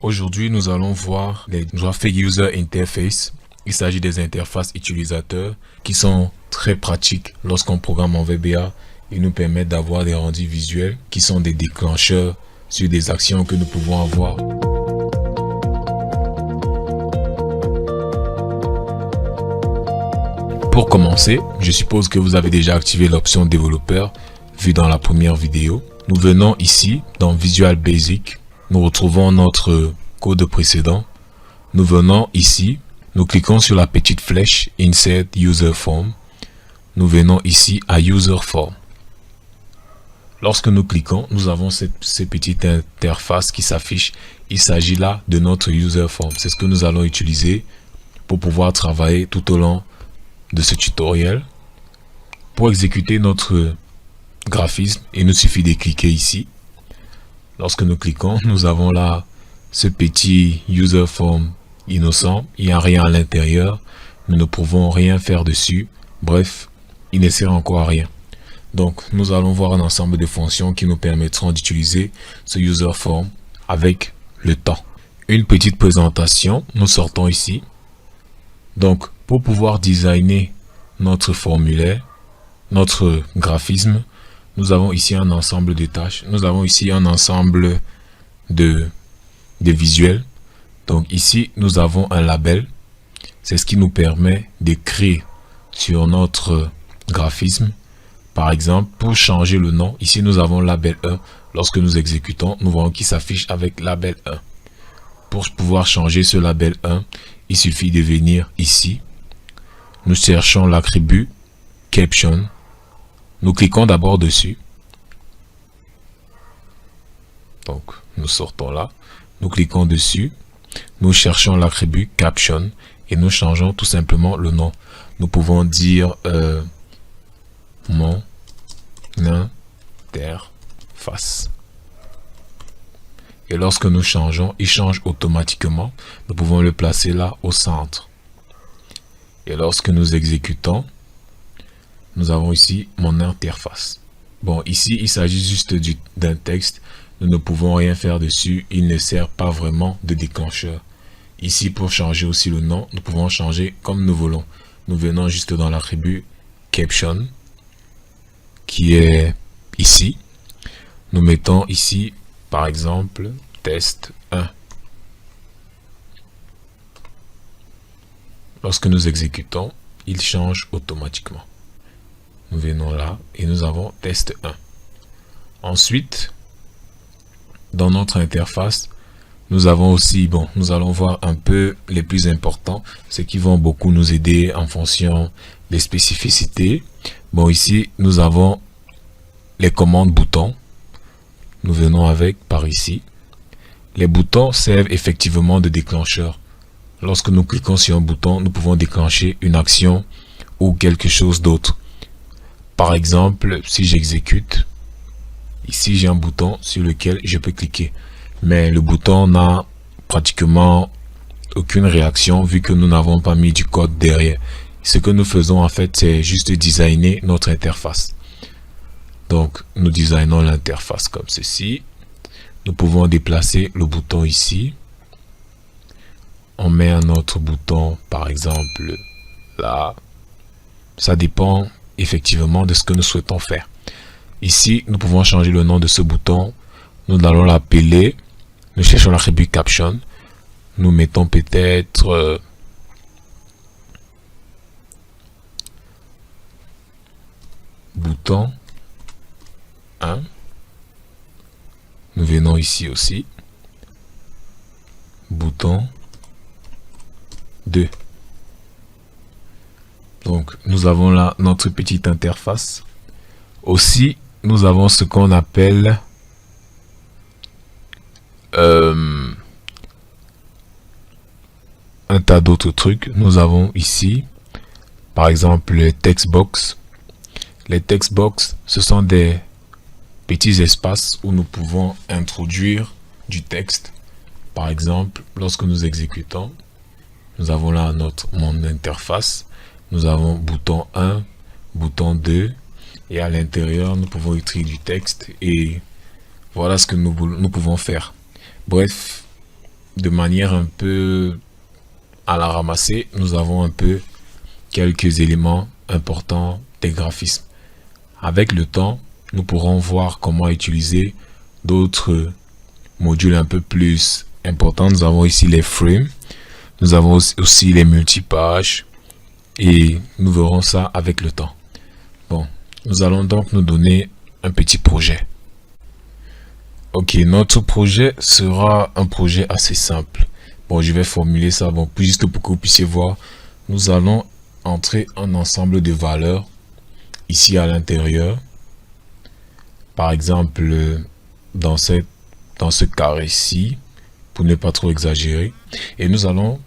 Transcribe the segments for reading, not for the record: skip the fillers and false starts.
Aujourd'hui, nous allons voir les Graphic User Interface. Il s'agit des interfaces utilisateurs qui sont très pratiques lorsqu'on programme en VBA. Ils nous permettent d'avoir des rendus visuels qui sont des déclencheurs sur des actions que nous pouvons avoir. Pour commencer, je suppose que vous avez déjà activé l'option développeur vue dans la première vidéo. Nous venons ici dans Visual Basic. Nous retrouvons notre code précédent. Nous venons ici, nous cliquons sur la petite flèche Insert User Form. Nous venons ici à User Form. Lorsque nous cliquons, nous avons cette petite interface qui s'affiche. Il s'agit là de notre User Form. C'est ce que nous allons utiliser pour pouvoir travailler tout au long de ce tutoriel. Pour exécuter notre graphisme, il nous suffit de cliquer ici. Lorsque nous cliquons, nous avons là ce petit user form innocent. Il n'y a rien à l'intérieur. Nous ne pouvons rien faire dessus. Bref, il ne sert encore à rien. Donc, nous allons voir un ensemble de fonctions qui nous permettront d'utiliser ce user form avec le temps. Une petite présentation. Nous sortons ici. Donc, pour pouvoir designer notre formulaire, notre graphisme, nous avons ici un ensemble de tâches. Nous avons ici un ensemble de visuels. Donc ici, nous avons un label. C'est ce qui nous permet d'écrire sur notre graphisme. Par exemple, pour changer le nom, ici nous avons label 1. Lorsque nous exécutons, nous voyons qu'il s'affiche avec label 1. Pour pouvoir changer ce label 1, il suffit de venir ici. Nous cherchons l'attribut caption. Nous cliquons d'abord dessus. Donc, nous sortons là. Nous cliquons dessus. Nous cherchons l'attribut caption et nous changeons tout simplement le nom. Nous pouvons dire mon interface. Et lorsque nous changeons, il change automatiquement. Nous pouvons le placer là au centre. Et lorsque nous exécutons, nous avons ici mon interface. Bon, ici, il s'agit juste d'un texte. Nous ne pouvons rien faire dessus. Il ne sert pas vraiment de déclencheur. Ici, pour changer aussi le nom, nous pouvons changer comme nous voulons. Nous venons juste dans l'attribut caption, qui est ici. Nous mettons ici, par exemple, test 1. Lorsque nous exécutons, il change automatiquement. Nous venons là et nous avons test 1. Ensuite, dans notre interface, nous avons aussi, nous allons voir un peu les plus importants, ceux qui vont beaucoup nous aider en fonction des spécificités. Bon, ici, nous avons les commandes boutons. Nous venons avec par ici. Les boutons servent effectivement de déclencheur. Lorsque nous cliquons sur un bouton, nous pouvons déclencher une action ou quelque chose d'autre. Par exemple, si j'exécute, ici j'ai un bouton sur lequel je peux cliquer. Mais le bouton n'a pratiquement aucune réaction vu que nous n'avons pas mis du code derrière. Ce que nous faisons en fait, c'est juste designer notre interface. Donc, nous designons l'interface comme ceci. Nous pouvons déplacer le bouton ici. On met un autre bouton, par exemple, là. Ça dépend effectivement de ce que nous souhaitons faire. Ici, nous pouvons changer le nom de ce bouton. Nous allons l'appeler. Nous cherchons l'attribut caption. Nous mettons peut-être bouton 1. Nous venons ici aussi. Bouton 2. Donc, nous avons là notre petite interface. Aussi, nous avons ce qu'on appelle un tas d'autres trucs. Nous avons ici, par exemple, les text box. Les text box, ce sont des petits espaces où nous pouvons introduire du texte. Par exemple, lorsque nous exécutons, nous avons là mon interface. Nous avons bouton 1, bouton 2 et à l'intérieur nous pouvons écrire du texte et voilà ce que nous pouvons faire. Bref, de manière un peu à la ramasser, nous avons un peu quelques éléments importants des graphismes. Avec le temps, nous pourrons voir comment utiliser d'autres modules un peu plus importants. Nous avons ici les frames, nous avons aussi les multipages et nous verrons ça avec le temps. Bon, nous allons donc nous donner un petit projet. Ok, notre projet sera un projet assez simple. Bon, je vais formuler ça, bon, juste pour que vous puissiez voir. Nous allons entrer un ensemble de valeurs ici à l'intérieur. Par exemple, dans ce carré-ci, pour ne pas trop exagérer. Et nous allons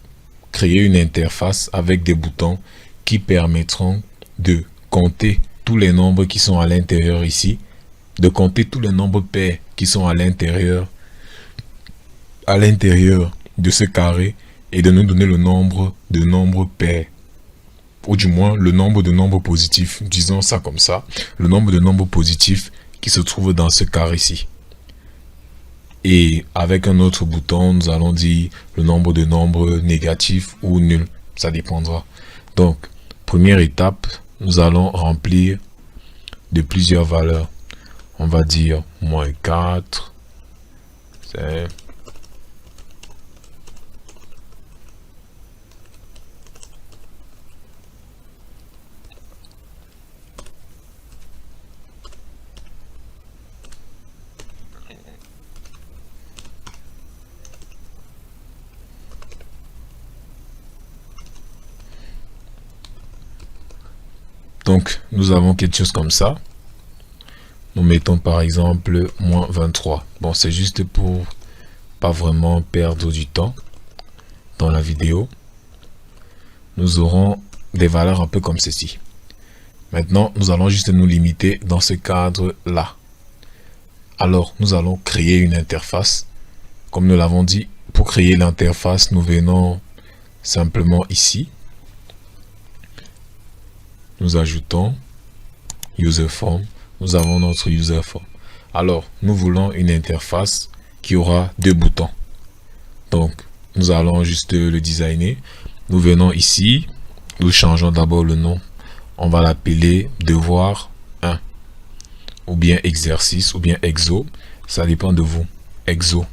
créer une interface avec des boutons qui permettront de compter tous les nombres qui sont à l'intérieur ici, de compter tous les nombres pairs qui sont à l'intérieur de ce carré et de nous donner le nombre de nombres pairs, ou du moins le nombre de nombres positifs, disons ça comme ça, le nombre de nombres positifs qui se trouve dans ce carré-ci. Et avec un autre bouton, nous allons dire le nombre de nombres négatifs ou nuls, ça dépendra. Donc, première étape, nous allons remplir de plusieurs valeurs. On va dire moins 4, c'est... Donc, nous avons quelque chose comme ça. Nous mettons par exemple moins 23. Bon, c'est juste pour pas vraiment perdre du temps dans la vidéo. Nous aurons des valeurs un peu comme ceci. Maintenant, nous allons juste nous limiter dans ce cadre-là. Alors, nous allons créer une interface. Comme nous l'avons dit, pour créer l'interface, nous venons simplement ici. Nous ajoutons user form. Nous avons notre user form. Alors, nous voulons une interface qui aura deux boutons. Donc, nous allons juste le designer. Nous venons ici. Nous changeons d'abord le nom. On va l'appeler devoir 1. Ou bien exercice, ou bien exo. Ça dépend de vous. Exo.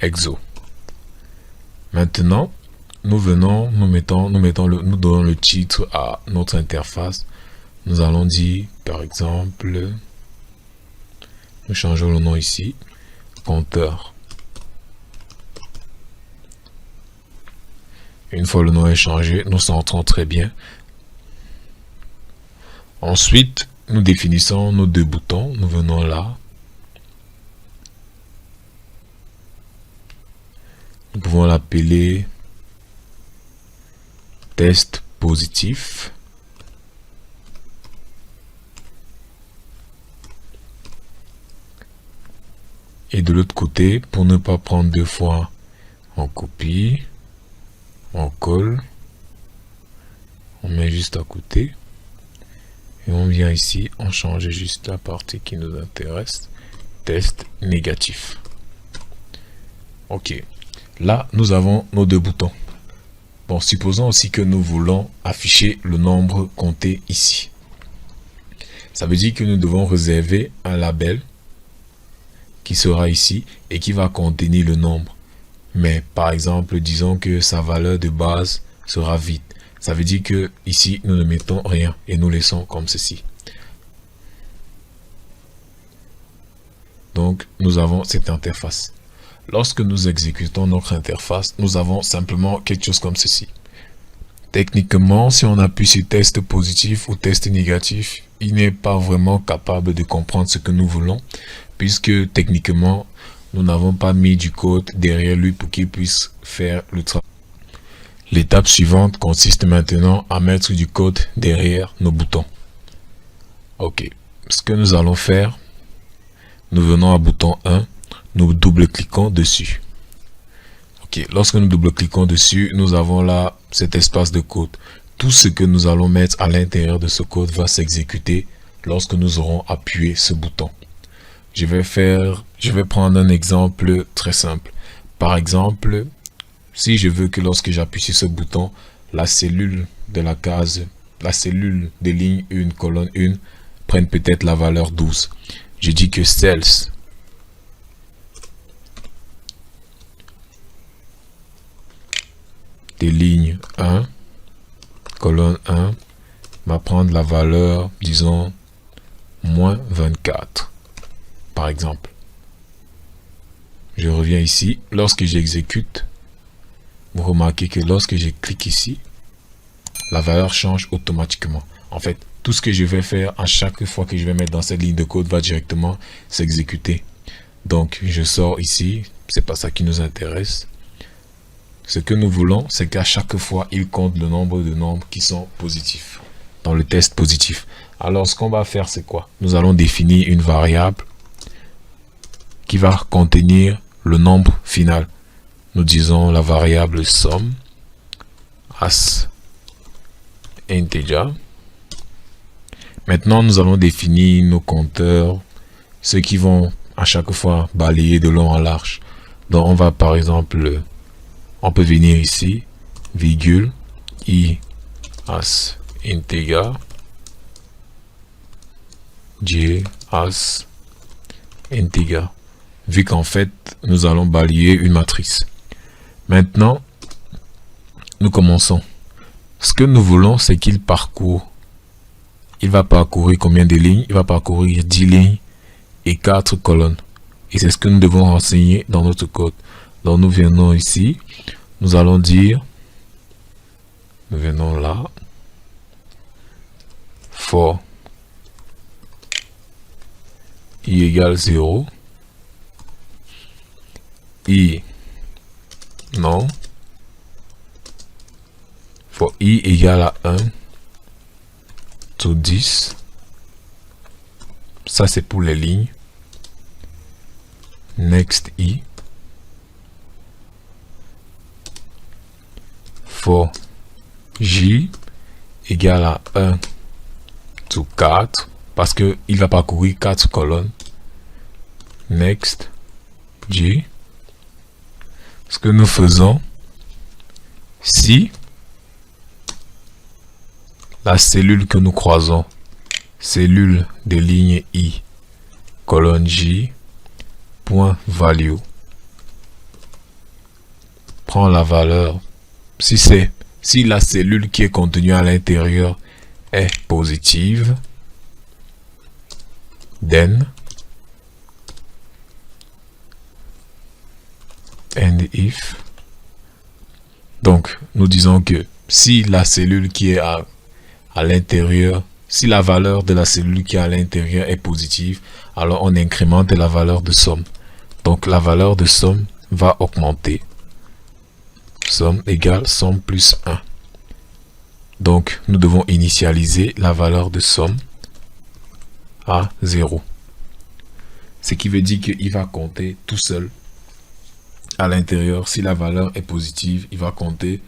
Exo. Maintenant, nous donnons le titre à notre interface. Nous allons dire, par exemple, nous changeons le nom ici, compteur. Une fois le nom est changé, nous centrons très bien. Ensuite, nous définissons nos deux boutons. Nous venons là. Nous pouvons l'appeler test positif. Et de l'autre côté, pour ne pas prendre deux fois, on copie, on colle, on met juste à côté. Et on vient ici, on change juste la partie qui nous intéresse. Test négatif. Ok. Là, nous avons nos deux boutons. Bon, supposons aussi que nous voulons afficher le nombre compté ici. Ça veut dire que nous devons réserver un label qui sera ici et qui va contenir le nombre. Mais par exemple, disons que sa valeur de base sera vide. Ça veut dire que ici, nous ne mettons rien et nous laissons comme ceci. Donc, nous avons cette interface. Lorsque nous exécutons notre interface, nous avons simplement quelque chose comme ceci. Techniquement, si on appuie sur test positif ou test négatif, il n'est pas vraiment capable de comprendre ce que nous voulons, puisque techniquement, nous n'avons pas mis du code derrière lui pour qu'il puisse faire le travail. L'étape suivante consiste maintenant à mettre du code derrière nos boutons. Ok, ce que nous allons faire, nous venons à bouton 1, nous double-cliquons dessus. Ok, lorsque nous double-cliquons dessus, nous avons là cet espace de code. Tout ce que nous allons mettre à l'intérieur de ce code va s'exécuter lorsque nous aurons appuyé ce bouton. je vais prendre un exemple très simple. Par exemple, si je veux que lorsque j'appuie sur ce bouton, la cellule de la case, la cellule des lignes 1, colonne 1, prenne peut-être la valeur 12. Je dis que cells des lignes 1, colonne 1, va prendre la valeur, disons, moins 24, par exemple. Je reviens ici. Lorsque j'exécute, vous remarquez que lorsque je clique ici, la valeur change automatiquement. En fait, tout ce que je vais faire à chaque fois que je vais mettre dans cette ligne de code va directement s'exécuter. Donc, je sors ici. C'est pas ça qui nous intéresse. Ce que nous voulons, c'est qu'à chaque fois, il compte le nombre de nombres qui sont positifs dans le test positif. Alors, ce qu'on va faire, c'est quoi? Nous allons définir une variable qui va contenir le nombre final. Nous disons la variable somme as integer. Maintenant, nous allons définir nos compteurs, ceux qui vont à chaque fois balayer de long en large. Donc, on va par exemple, on peut venir ici, virgule, i as integer, j as integer, vu qu'en fait, nous allons balayer une matrice. Maintenant, nous commençons. Ce que nous voulons, c'est qu'il parcourt. Il va parcourir combien de lignes? Il va parcourir 10 lignes et 4 colonnes. Et c'est ce que nous devons renseigner dans notre code. Donc nous venons ici. Nous allons dire, nous venons là, for i égale 0, i non, for i égale à 1, to 10, ça c'est pour les lignes, next i, for j égale à 1 to 4, parce que il va parcourir 4 colonnes, next j. Ce que nous faisons, si la cellule que nous croisons, cellule de ligne i, colonne j, point value, prend la valeur, si la cellule qui est contenue à l'intérieur est positive, then and if, donc nous disons que si la cellule qui est à l'intérieur, si la valeur de la cellule qui est à l'intérieur est positive, alors on incrémente la valeur de somme. Donc la valeur de somme va augmenter. Somme égale somme plus 1. Donc nous devons initialiser la valeur de somme à 0. Ce qui veut dire qu'il va compter tout seul. À l'intérieur, si la valeur est positive, il va compter.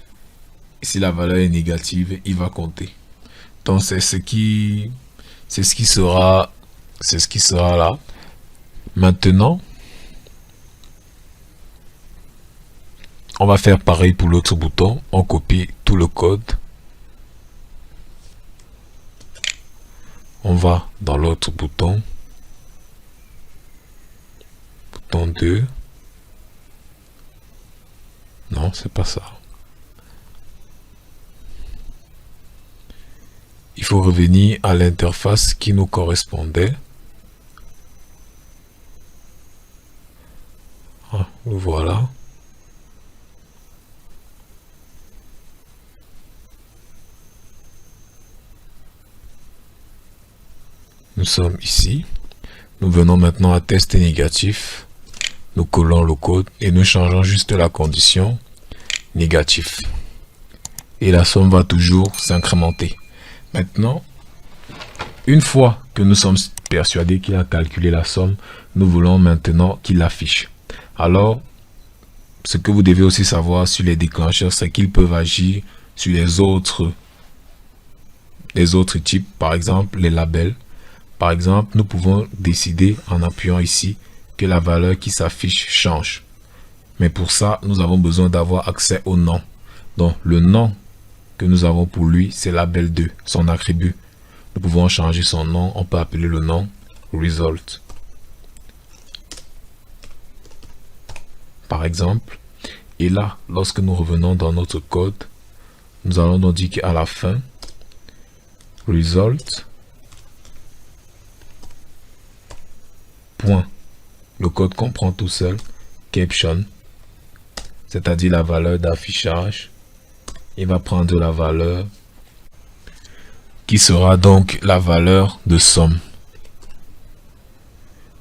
Si la valeur est négative, il va compter. Donc c'est ce qui sera là. Maintenant, on va faire pareil pour l'autre bouton. On copie tout le code. On va dans l'autre bouton. Bouton 2. Non, c'est pas ça. Il faut revenir à l'interface qui nous correspondait. Ah, voilà. Nous sommes ici. Nous venons maintenant à test négatif. Nous collons le code et nous changeons juste la condition négatif. Et la somme va toujours s'incrémenter. Maintenant, une fois que nous sommes persuadés qu'il a calculé la somme, nous voulons maintenant qu'il l'affiche. Alors, ce que vous devez aussi savoir sur les déclencheurs, c'est qu'ils peuvent agir sur les autres types, par exemple les labels. Par exemple, nous pouvons décider en appuyant ici que la valeur qui s'affiche change. Mais pour ça, nous avons besoin d'avoir accès au nom. Donc, le nom que nous avons pour lui, c'est label2, son attribut. Nous pouvons changer son nom. On peut appeler le nom result. Par exemple. Et là, lorsque nous revenons dans notre code, nous allons donc dire qu'à la fin, result, point. Le code comprend tout seul, caption, c'est-à-dire la valeur d'affichage. Il va prendre la valeur qui sera donc la valeur de somme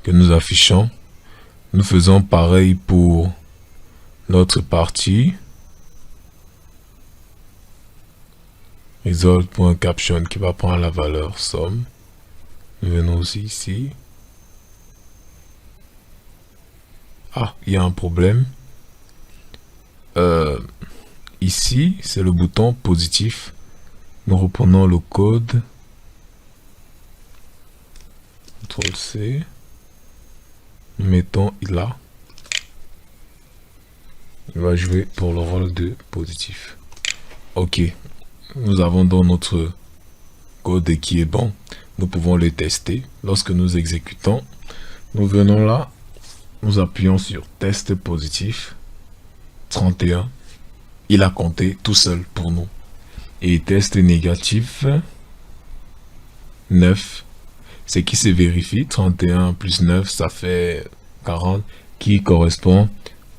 que nous affichons. Nous faisons pareil pour notre partie result.caption qui va prendre la valeur somme. Nous venons aussi ici. Ah, il y a un problème. Ici, c'est le bouton positif. Nous reprenons le code. CTRL-C. Nous mettons là. Il va jouer pour le rôle de positif. Ok. Nous avons donc notre code qui est bon. Nous pouvons le tester. Lorsque nous exécutons, nous venons là. Nous appuyons sur test positif. 31. Il a compté tout seul pour nous. Et test négatif 9. C'est qui se vérifie. 31 plus 9, ça fait 40. Qui correspond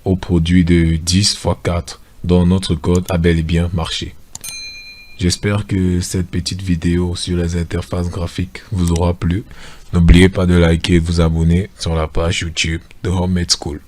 au produit de 10 fois 4. Dont notre code a bel et bien marché. J'espère que cette petite vidéo sur les interfaces graphiques vous aura plu. N'oubliez pas de liker et de vous abonner sur la page YouTube de Homemade School.